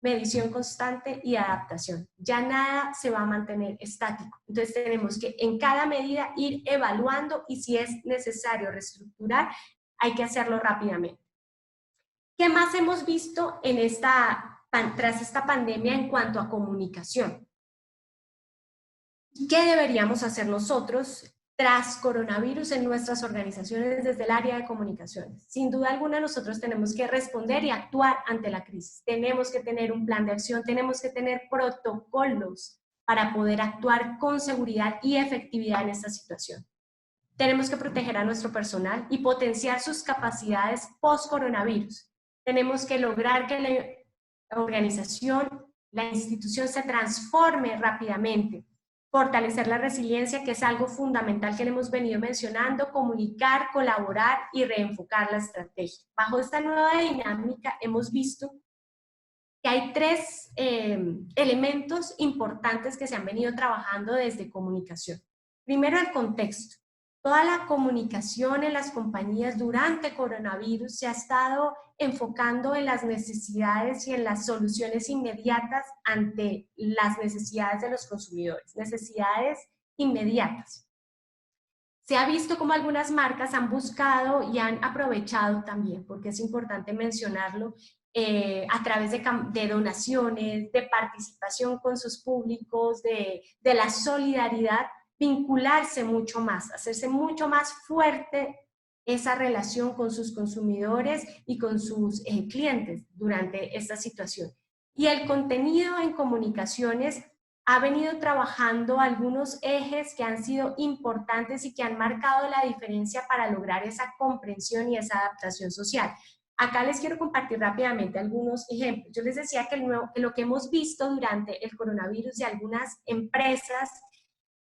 medición constante y adaptación. Ya nada se va a mantener estático. Entonces tenemos que en cada medida ir evaluando y si es necesario reestructurar, hay que hacerlo rápidamente. ¿Qué más hemos visto tras esta pandemia en cuanto a comunicación? ¿Qué deberíamos hacer nosotros tras coronavirus en nuestras organizaciones desde el área de comunicaciones? Sin duda alguna, nosotros tenemos que responder y actuar ante la crisis. Tenemos que tener un plan de acción, tenemos que tener protocolos para poder actuar con seguridad y efectividad en esta situación. Tenemos que proteger a nuestro personal y potenciar sus capacidades post-coronavirus. Tenemos que lograr que la organización, la institución se transforme rápidamente. Fortalecer la resiliencia, que es algo fundamental que le hemos venido mencionando, comunicar, colaborar y reenfocar la estrategia. Bajo esta nueva dinámica hemos visto que hay tres elementos importantes que se han venido trabajando desde comunicación. Primero, el contexto. Toda la comunicación en las compañías durante coronavirus se ha estado enfocando en las necesidades y en las soluciones inmediatas ante las necesidades de los consumidores, necesidades inmediatas. Se ha visto como algunas marcas han buscado y han aprovechado también, porque es importante mencionarlo, a través de donaciones, de participación con sus públicos, de la solidaridad, vincularse mucho más, hacerse mucho más fuerte esa relación con sus consumidores y con sus clientes durante esta situación. Y el contenido en comunicaciones ha venido trabajando algunos ejes que han sido importantes y que han marcado la diferencia para lograr esa comprensión y esa adaptación social. Acá les quiero compartir rápidamente algunos ejemplos. Yo les decía que lo que hemos visto durante el coronavirus de algunas empresas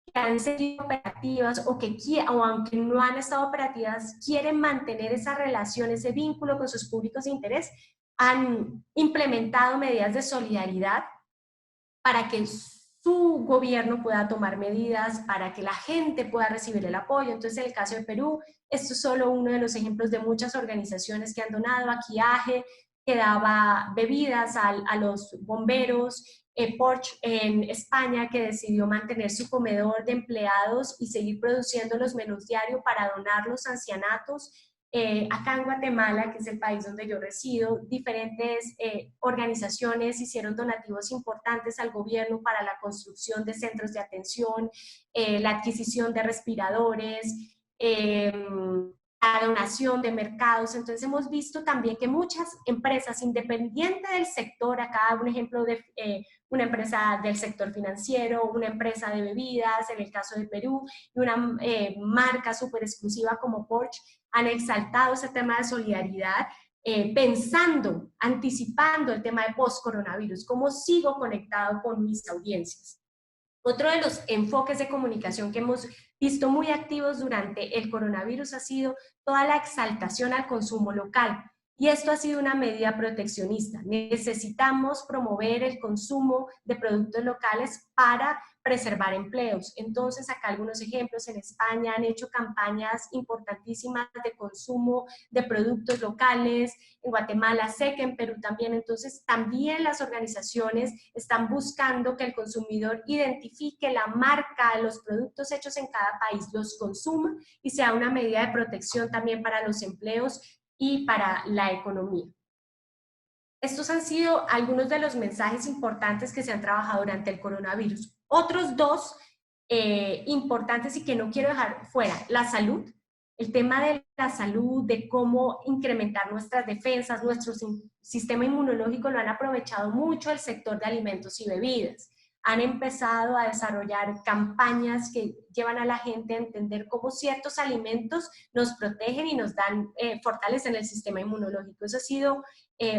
que han sido operativas o aunque no han estado operativas, quieren mantener esa relación, ese vínculo con sus públicos de interés, han implementado medidas de solidaridad para que su gobierno pueda tomar medidas, para que la gente pueda recibir el apoyo. Entonces, en el caso de Perú, esto es solo uno de los ejemplos de muchas organizaciones que han donado. Aquí AGE, que daba bebidas a los bomberos, Porsche en España, que decidió mantener su comedor de empleados y seguir produciendo los menús diarios para donarlos a ancianatos. Acá en Guatemala, que es el país donde yo resido, diferentes organizaciones hicieron donativos importantes al gobierno para la construcción de centros de atención, la adquisición de respiradores, la donación de mercados. Entonces hemos visto también que muchas empresas, independiente del sector, acá un ejemplo de una empresa del sector financiero, una empresa de bebidas, en el caso de Perú, y una marca súper exclusiva como Porsche, han exaltado ese tema de solidaridad, pensando, anticipando el tema de post-coronavirus, cómo sigo conectado con mis audiencias. Otro de los enfoques de comunicación que hemos visto muy activos durante el coronavirus ha sido toda la exaltación al consumo local. Y esto ha sido una medida proteccionista. Necesitamos promover el consumo de productos locales para preservar empleos. Entonces, acá algunos ejemplos. En España han hecho campañas importantísimas de consumo de productos locales. En Guatemala sé que en Perú también. Entonces, también las organizaciones están buscando que el consumidor identifique la marca, los productos hechos en cada país, los consuma y sea una medida de protección también para los empleos y para la economía. Estos han sido algunos de los mensajes importantes que se han trabajado durante el coronavirus. Otros dos importantes y que no quiero dejar fuera, la salud, el tema de la salud, de cómo incrementar nuestras defensas, nuestro sistema inmunológico, lo han aprovechado mucho el sector de alimentos y bebidas. Han empezado a desarrollar campañas que llevan a la gente a entender cómo ciertos alimentos nos protegen y nos dan, fortalecen el sistema inmunológico. Eso ha sido,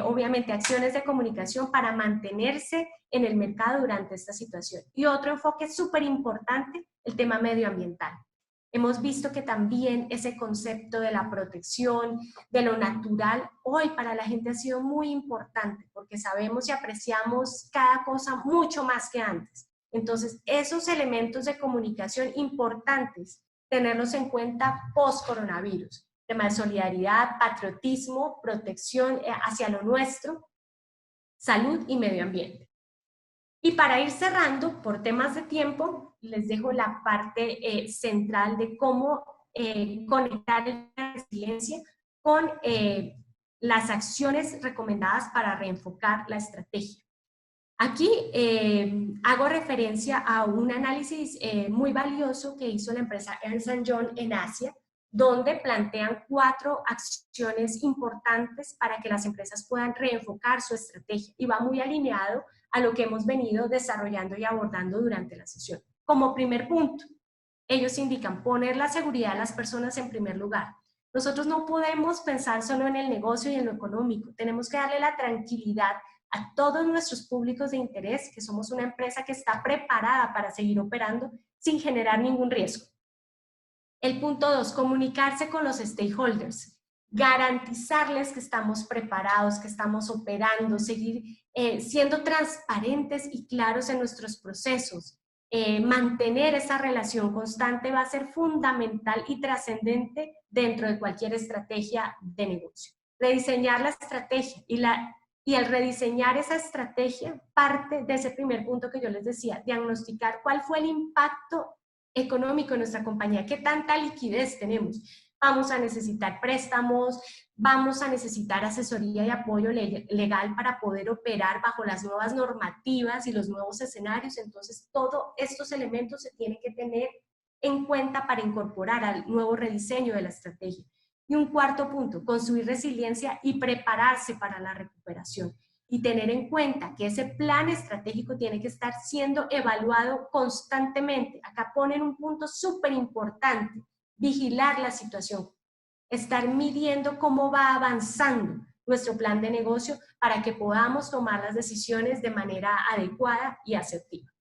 obviamente, acciones de comunicación para mantenerse en el mercado durante esta situación. Y otro enfoque súper importante, el tema medioambiental. Hemos visto que también ese concepto de la protección, de lo natural, hoy para la gente ha sido muy importante porque sabemos y apreciamos cada cosa mucho más que antes. Entonces, esos elementos de comunicación importantes, tenerlos en cuenta post-coronavirus. Tema de solidaridad, patriotismo, protección hacia lo nuestro, salud y medio ambiente. Y para ir cerrando, por temas de tiempo, les dejo la parte central de cómo conectar la resiliencia con las acciones recomendadas para reenfocar la estrategia. Aquí hago referencia a un análisis muy valioso que hizo la empresa Ernst & Young en Asia, donde plantean 4 acciones importantes para que las empresas puedan reenfocar su estrategia y va muy alineado a lo que hemos venido desarrollando y abordando durante la sesión. Como primer punto, ellos indican poner la seguridad de las personas en primer lugar. Nosotros no podemos pensar solo en el negocio y en lo económico, tenemos que darle la tranquilidad a todos nuestros públicos de interés, que somos una empresa que está preparada para seguir operando sin generar ningún riesgo. El punto 2, comunicarse con los stakeholders, garantizarles que estamos preparados, que estamos operando, seguir siendo transparentes y claros en nuestros procesos. Mantener esa relación constante va a ser fundamental y trascendente dentro de cualquier estrategia de negocio. Rediseñar la estrategia y al rediseñar esa estrategia parte de ese primer punto que yo les decía, diagnosticar cuál fue el impacto económico de nuestra compañía, qué tanta liquidez tenemos. Vamos a necesitar préstamos, vamos a necesitar asesoría y apoyo legal para poder operar bajo las nuevas normativas y los nuevos escenarios. Entonces, todos estos elementos se tienen que tener en cuenta para incorporar al nuevo rediseño de la estrategia. Y un cuarto punto, construir resiliencia y prepararse para la recuperación. Y tener en cuenta que ese plan estratégico tiene que estar siendo evaluado constantemente. Acá ponen un punto súper importante, vigilar la situación, estar midiendo cómo va avanzando nuestro plan de negocio para que podamos tomar las decisiones de manera adecuada y asertiva.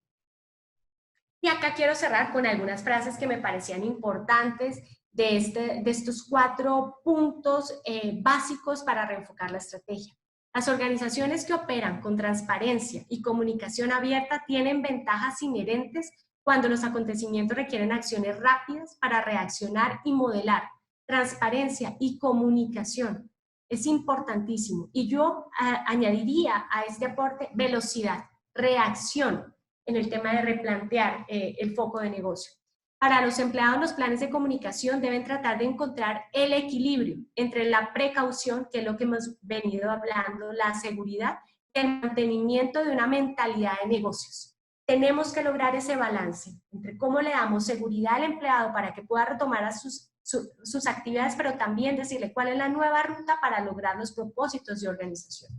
Y acá quiero cerrar con algunas frases que me parecían importantes de estos 4 puntos básicos para reenfocar la estrategia. Las organizaciones que operan con transparencia y comunicación abierta tienen ventajas inherentes cuando los acontecimientos requieren acciones rápidas para reaccionar y modelar. Transparencia y comunicación es importantísimo. Y yo añadiría a este aporte velocidad, reacción en el tema de replantear el foco de negocio. Para los empleados, los planes de comunicación deben tratar de encontrar el equilibrio entre la precaución, que es lo que hemos venido hablando, la seguridad, y el mantenimiento de una mentalidad de negocios. Tenemos que lograr ese balance entre cómo le damos seguridad al empleado para que pueda retomar sus actividades, pero también decirle cuál es la nueva ruta para lograr los propósitos de organización.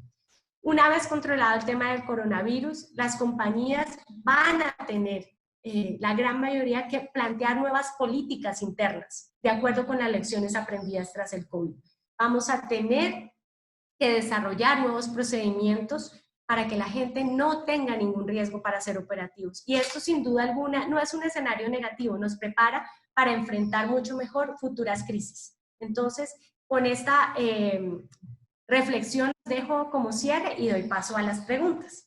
Una vez controlado el tema del coronavirus, las compañías van a tener, la gran mayoría, que plantear nuevas políticas internas, de acuerdo con las lecciones aprendidas tras el COVID. Vamos a tener que desarrollar nuevos procedimientos para que la gente no tenga ningún riesgo para ser operativos. Y esto, sin duda alguna, no es un escenario negativo, nos prepara para enfrentar mucho mejor futuras crisis. Entonces, con esta reflexión les dejo como cierre y doy paso a las preguntas.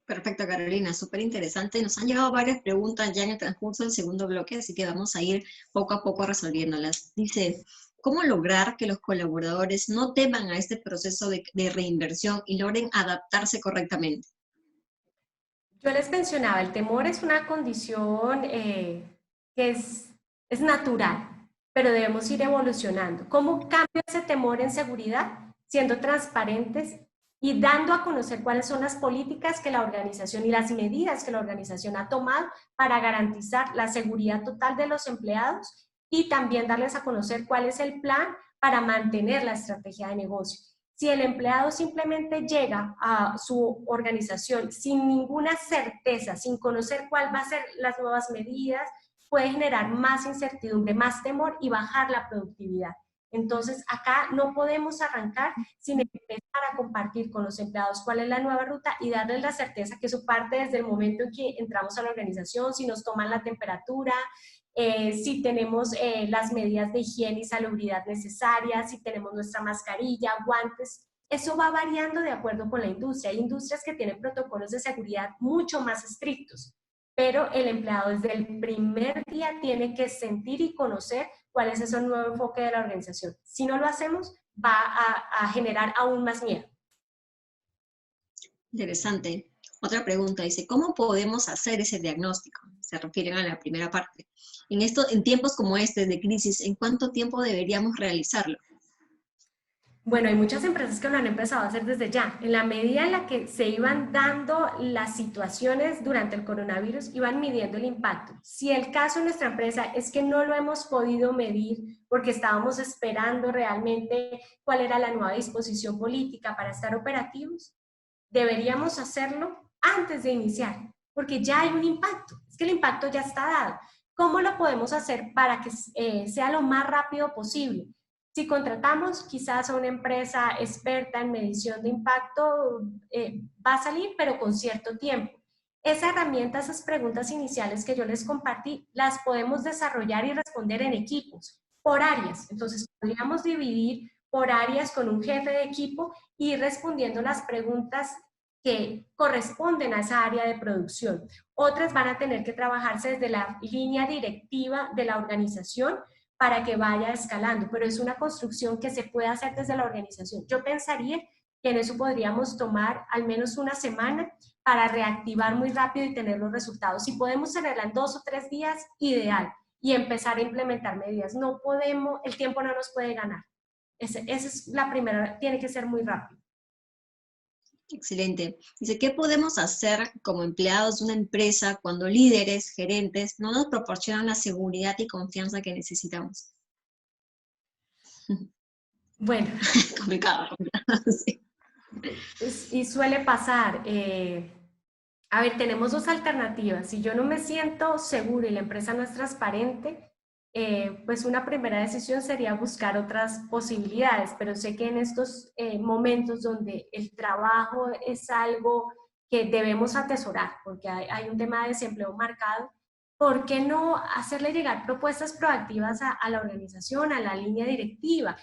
Perfecto, Carolina, súper interesante. Nos han llegado varias preguntas ya en el transcurso del segundo bloque, así que vamos a ir poco a poco resolviéndolas. Dice, ¿cómo lograr que los colaboradores no teman a este proceso de reinversión y logren adaptarse correctamente? Yo les mencionaba, el temor es una condición que es natural, pero debemos ir evolucionando. ¿Cómo cambia ese temor en seguridad? Siendo transparentes y dando a conocer cuáles son las políticas que la organización y las medidas que la organización ha tomado para garantizar la seguridad total de los empleados y también darles a conocer cuál es el plan para mantener la estrategia de negocio. Si el empleado simplemente llega a su organización sin ninguna certeza, sin conocer cuál va a ser las nuevas medidas, puede generar más incertidumbre, más temor y bajar la productividad. Entonces, acá no podemos arrancar sin empezar a compartir con los empleados cuál es la nueva ruta y darles la certeza que eso parte desde el momento en que entramos a la organización, si nos toman la temperatura, si tenemos las medidas de higiene y salubridad necesarias, si tenemos nuestra mascarilla, guantes. Eso va variando de acuerdo con la industria. Hay industrias que tienen protocolos de seguridad mucho más estrictos, pero el empleado desde el primer día tiene que sentir y conocer cuál es ese nuevo enfoque de la organización. Si no lo hacemos, va a generar aún más miedo. Interesante. Otra pregunta dice, ¿cómo podemos hacer ese diagnóstico? Se refieren a la primera parte. En tiempos como este de crisis, ¿en cuánto tiempo deberíamos realizarlo? Bueno, hay muchas empresas que lo han empezado a hacer desde ya. En la medida en la que se iban dando las situaciones durante el coronavirus, iban midiendo el impacto. Si el caso de nuestra empresa es que no lo hemos podido medir porque estábamos esperando realmente cuál era la nueva disposición política para estar operativos, deberíamos hacerlo antes de iniciar, porque ya hay un impacto. Es que el impacto ya está dado. ¿Cómo lo podemos hacer para que sea lo más rápido posible? Si contratamos quizás a una empresa experta en medición de impacto, va a salir, pero con cierto tiempo. Esa herramienta, esas preguntas iniciales que yo les compartí, las podemos desarrollar y responder en equipos, por áreas. Entonces, podríamos dividir por áreas con un jefe de equipo y ir respondiendo las preguntas que corresponden a esa área de producción. Otras van a tener que trabajarse desde la línea directiva de la organización para que vaya escalando, pero es una construcción que se puede hacer desde la organización. Yo pensaría que en eso podríamos tomar al menos una semana para reactivar muy rápido y tener los resultados. Si podemos tenerla en 2 o 3 días, ideal, y empezar a implementar medidas. No podemos, el tiempo no nos puede ganar. Esa es la primera, tiene que ser muy rápido. Excelente. Dice, ¿qué podemos hacer como empleados de una empresa cuando líderes, gerentes, no nos proporcionan la seguridad y confianza que necesitamos? Bueno, Complicado, complicado, sí. y suele pasar. A ver, tenemos dos alternativas. Si yo no me siento seguro y la empresa no es transparente, pues una primera decisión sería buscar otras posibilidades, pero sé que en estos momentos donde el trabajo es algo que debemos atesorar, porque hay un tema de desempleo marcado, ¿por qué no hacerle llegar propuestas proactivas a la organización, a la línea directiva?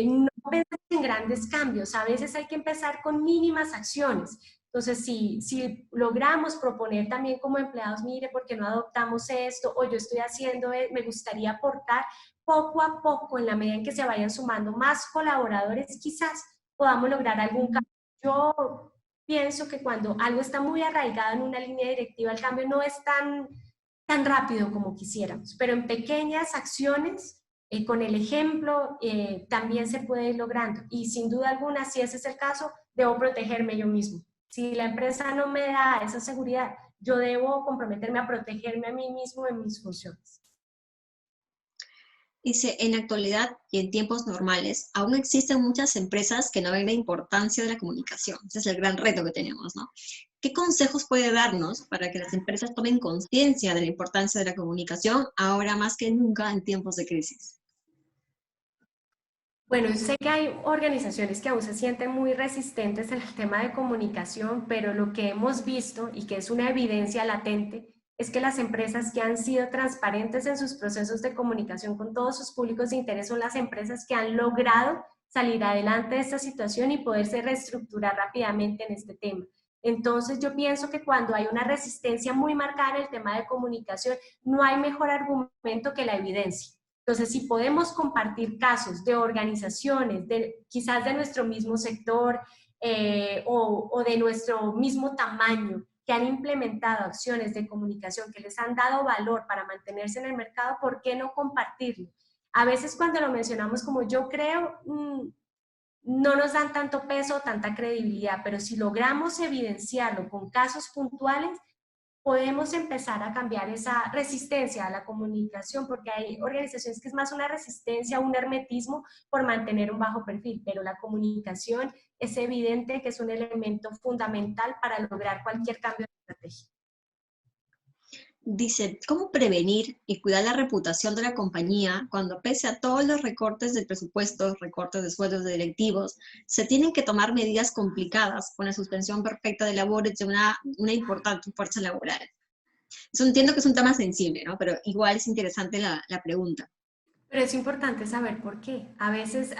No pensar en grandes cambios, a veces hay que empezar con mínimas acciones. Entonces, si logramos proponer también como empleados, mire, ¿por qué no adoptamos esto? O yo estoy haciendo, me gustaría aportar poco a poco, en la medida en que se vayan sumando más colaboradores, quizás podamos lograr algún cambio. Yo pienso que cuando algo está muy arraigado en una línea directiva, el cambio no es tan rápido como quisiéramos, pero en pequeñas acciones, con el ejemplo, también se puede ir logrando. Y sin duda alguna, si ese es el caso, debo protegerme yo mismo. Si la empresa no me da esa seguridad, yo debo comprometerme a protegerme a mí mismo en mis funciones. Dice, en la actualidad y en tiempos normales, aún existen muchas empresas que no ven la importancia de la comunicación. Ese es el gran reto que tenemos, ¿no? ¿Qué consejos puede darnos para que las empresas tomen conciencia de la importancia de la comunicación ahora más que nunca en tiempos de crisis? Bueno, sé que hay organizaciones que aún se sienten muy resistentes en el tema de comunicación, pero lo que hemos visto y que es una evidencia latente es que las empresas que han sido transparentes en sus procesos de comunicación con todos sus públicos de interés son las empresas que han logrado salir adelante de esta situación y poderse reestructurar rápidamente en este tema. Entonces yo pienso que cuando hay una resistencia muy marcada en el tema de comunicación, no hay mejor argumento que la evidencia. Entonces, si podemos compartir casos de organizaciones, quizás de nuestro mismo sector o de nuestro mismo tamaño, que han implementado acciones de comunicación que les han dado valor para mantenerse en el mercado, ¿por qué no compartirlo? A veces cuando lo mencionamos como yo creo, no nos dan tanto peso o tanta credibilidad, pero si logramos evidenciarlo con casos puntuales, podemos empezar a cambiar esa resistencia a la comunicación, porque hay organizaciones que es más una resistencia, un hermetismo por mantener un bajo perfil, pero la comunicación es evidente que es un elemento fundamental para lograr cualquier cambio de estrategia. Dice, ¿cómo prevenir y cuidar la reputación de la compañía cuando pese a todos los recortes del presupuesto, recortes de sueldos de directivos, se tienen que tomar medidas complicadas con la suspensión perfecta de labores de una importante fuerza laboral? Eso entiendo que es un tema sensible, ¿no? Pero igual es interesante la pregunta. Pero es importante saber por qué. A veces,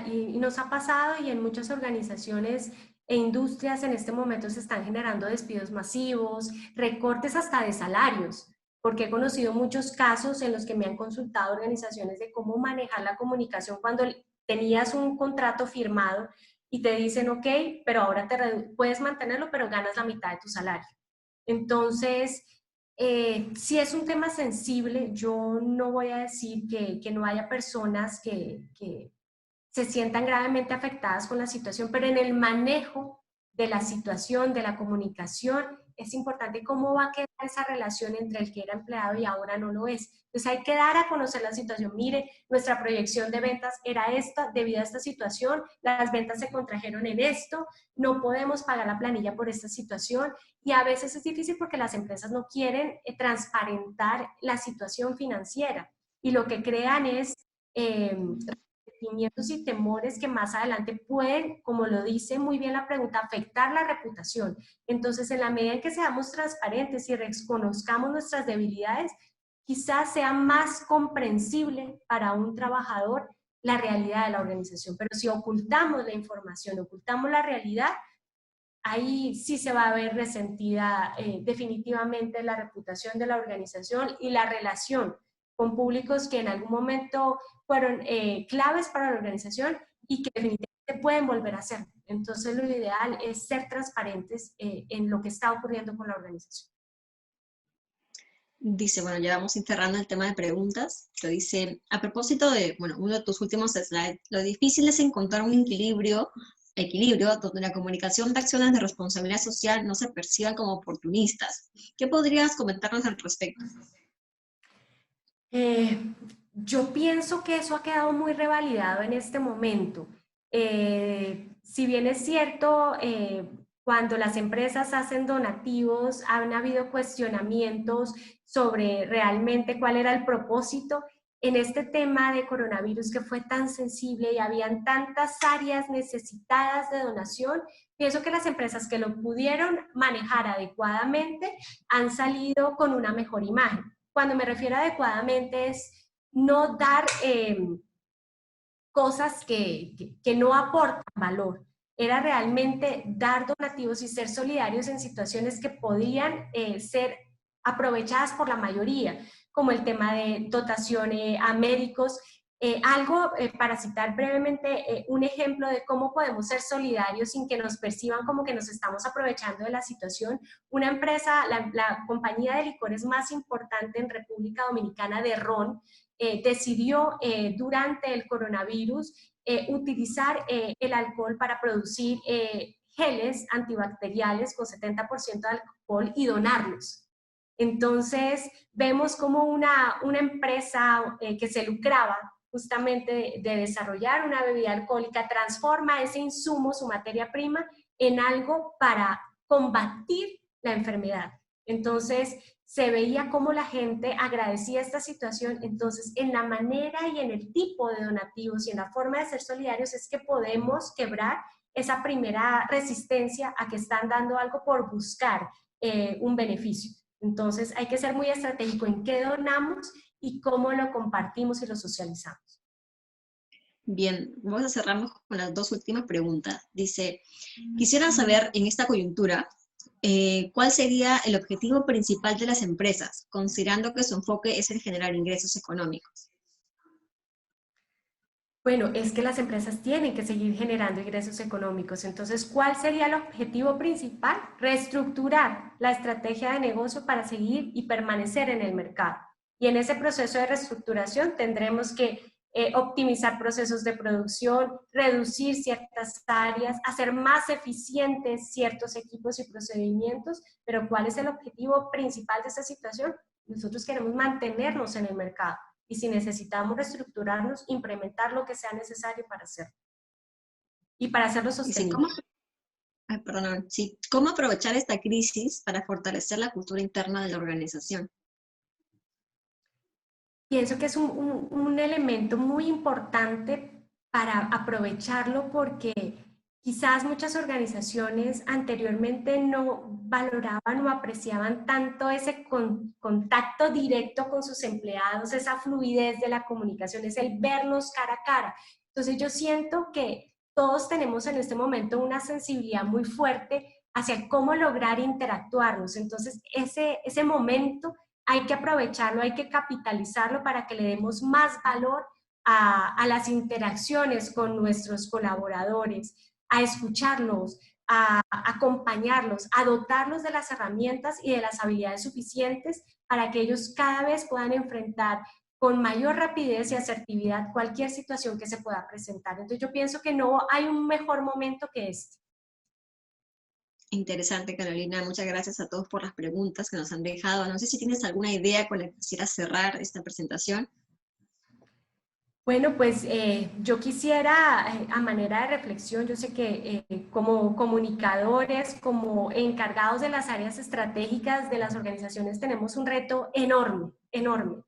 y nos ha pasado y en muchas organizaciones e industrias en este momento se están generando despidos masivos, recortes hasta de salarios, porque he conocido muchos casos en los que me han consultado organizaciones de cómo manejar la comunicación cuando tenías un contrato firmado y te dicen, ok, pero ahora puedes mantenerlo, pero ganas la mitad de tu salario. Entonces, si es un tema sensible, yo no voy a decir que no haya personas que se sientan gravemente afectadas con la situación, pero en el manejo de la situación, de la comunicación, es importante cómo va a quedar esa relación entre el que era empleado y ahora no lo es. Entonces hay que dar a conocer la situación. Mire, nuestra proyección de ventas era esta, debido a esta situación, las ventas se contrajeron en esto, no podemos pagar la planilla por esta situación y a veces es difícil porque las empresas no quieren transparentar la situación financiera y lo que crean es sentimientos y temores que más adelante pueden, como lo dice muy bien la pregunta, afectar la reputación. Entonces, en la medida en que seamos transparentes y reconozcamos nuestras debilidades, quizás sea más comprensible para un trabajador la realidad de la organización. Pero si ocultamos la información, ocultamos la realidad, ahí sí se va a ver resentida definitivamente la reputación de la organización y la relación con públicos que en algún momento fueron claves para la organización y que definitivamente te pueden volver a hacer. Entonces lo ideal es ser transparentes en lo que está ocurriendo con la organización. Dice, bueno, ya vamos cerrando el tema de preguntas, pero dice, a propósito de, bueno, uno de tus últimos slides, lo difícil es encontrar un equilibrio donde la comunicación de acciones de responsabilidad social no se perciban como oportunistas. ¿Qué podrías comentarnos al respecto? Yo pienso que eso ha quedado muy revalidado en este momento. Si bien es cierto, cuando las empresas hacen donativos, han habido cuestionamientos sobre realmente cuál era el propósito. En este tema de coronavirus que fue tan sensible y habían tantas áreas necesitadas de donación, pienso que las empresas que lo pudieron manejar adecuadamente han salido con una mejor imagen. Cuando me refiero adecuadamente es no dar cosas que no aportan valor. Era realmente dar donativos y ser solidarios en situaciones que podían ser aprovechadas por la mayoría, como el tema de dotación a médicos. Para citar brevemente un ejemplo de cómo podemos ser solidarios sin que nos perciban como que nos estamos aprovechando de la situación. Una empresa, la compañía de licores más importante en República Dominicana de ron, decidió durante el coronavirus utilizar el alcohol para producir geles antibacteriales con 70% de alcohol y donarlos. Entonces, vemos como una empresa que se lucraba justamente de desarrollar una bebida alcohólica transforma ese insumo, su materia prima, en algo para combatir la enfermedad. Entonces, se veía cómo la gente agradecía esta situación. Entonces, en la manera y en el tipo de donativos y en la forma de ser solidarios es que podemos quebrar esa primera resistencia a que están dando algo por buscar un beneficio. Entonces, hay que ser muy estratégico en qué donamos y cómo lo compartimos y lo socializamos. Bien, vamos a cerrarnos con las dos últimas preguntas. Dice, quisiera saber en esta coyuntura, ¿cuál sería el objetivo principal de las empresas, considerando que su enfoque es el generar ingresos económicos? Bueno, es que las empresas tienen que seguir generando ingresos económicos. Entonces, ¿cuál sería el objetivo principal? Reestructurar la estrategia de negocio para seguir y permanecer en el mercado. Y en ese proceso de reestructuración tendremos que optimizar procesos de producción, reducir ciertas áreas, hacer más eficientes ciertos equipos y procedimientos. Pero ¿cuál es el objetivo principal de esta situación? Nosotros queremos mantenernos en el mercado. Y si necesitamos reestructurarnos, implementar lo que sea necesario para hacerlo. Y para hacerlo sostenible. ¿Cómo aprovechar esta crisis para fortalecer la cultura interna de la organización? Pienso que es un elemento muy importante para aprovecharlo porque quizás muchas organizaciones anteriormente no valoraban o apreciaban tanto ese contacto directo con sus empleados, esa fluidez de la comunicación, es el vernos cara a cara. Entonces yo siento que todos tenemos en este momento una sensibilidad muy fuerte hacia cómo lograr interactuarnos. Entonces ese momento hay que aprovecharlo, hay que capitalizarlo para que le demos más valor a las interacciones con nuestros colaboradores, a escucharlos, a acompañarlos, a dotarlos de las herramientas y de las habilidades suficientes para que ellos cada vez puedan enfrentar con mayor rapidez y asertividad cualquier situación que se pueda presentar. Entonces yo pienso que no hay un mejor momento que este. Interesante, Carolina. Muchas gracias a todos por las preguntas que nos han dejado. No sé si tienes alguna idea con la que quisieras cerrar esta presentación. Bueno, pues yo quisiera, a manera de reflexión, yo sé que como comunicadores, como encargados de las áreas estratégicas de las organizaciones, tenemos un reto enorme, enorme.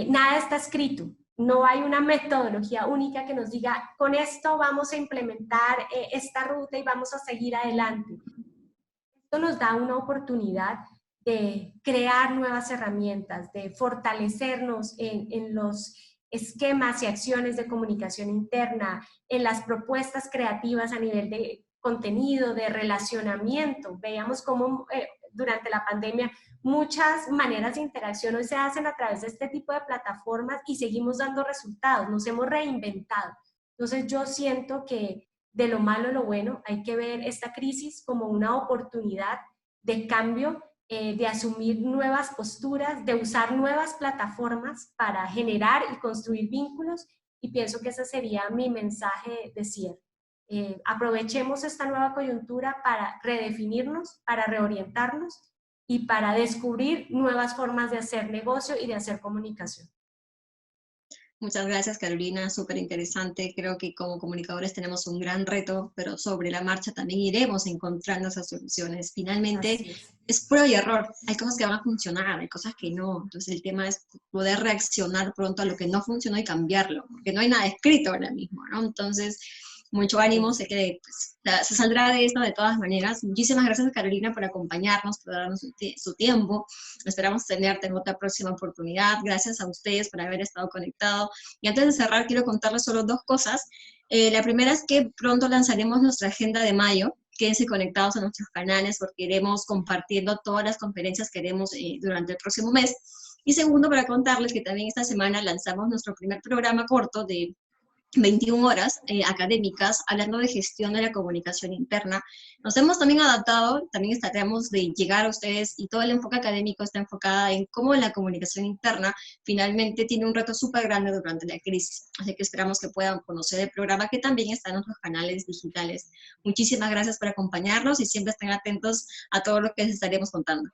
Nada está escrito, no hay una metodología única que nos diga, con esto vamos a implementar esta ruta y vamos a seguir adelante. Esto nos da una oportunidad de crear nuevas herramientas, de fortalecernos en los esquemas y acciones de comunicación interna, en las propuestas creativas a nivel de contenido, de relacionamiento. Veíamos cómo durante la pandemia muchas maneras de interacción hoy se hacen a través de este tipo de plataformas y seguimos dando resultados, nos hemos reinventado. Entonces yo siento que de lo malo lo bueno, hay que ver esta crisis como una oportunidad de cambio, de asumir nuevas posturas, de usar nuevas plataformas para generar y construir vínculos, y pienso que ese sería mi mensaje de cierre. Aprovechemos esta nueva coyuntura para redefinirnos, para reorientarnos y para descubrir nuevas formas de hacer negocio y de hacer comunicación. Muchas gracias, Carolina, súper interesante. Creo que como comunicadores tenemos un gran reto, pero sobre la marcha también iremos encontrando esas soluciones. Finalmente, es prueba y error. Hay cosas que van a funcionar, hay cosas que no. Entonces el tema es poder reaccionar pronto a lo que no funcionó y cambiarlo, porque no hay nada escrito ahora mismo, ¿no? Entonces, mucho ánimo, sé que pues, se saldrá de esto de todas maneras. Muchísimas gracias, Carolina, por acompañarnos, por darnos su tiempo. Esperamos tenerte en otra próxima oportunidad. Gracias a ustedes por haber estado conectados. Y antes de cerrar, quiero contarles solo dos cosas. La primera es que pronto lanzaremos nuestra agenda de mayo. Quédense conectados a nuestros canales porque iremos compartiendo todas las conferencias que haremos durante el próximo mes. Y segundo, para contarles que también esta semana lanzamos nuestro primer programa corto de 21 horas académicas hablando de gestión de la comunicación interna. Nos hemos también adaptado, también trataremos de llegar a ustedes y todo el enfoque académico está enfocado en cómo la comunicación interna finalmente tiene un reto súper grande durante la crisis. Así que esperamos que puedan conocer el programa que también está en nuestros canales digitales. Muchísimas gracias por acompañarnos y siempre estén atentos a todo lo que les estaremos contando.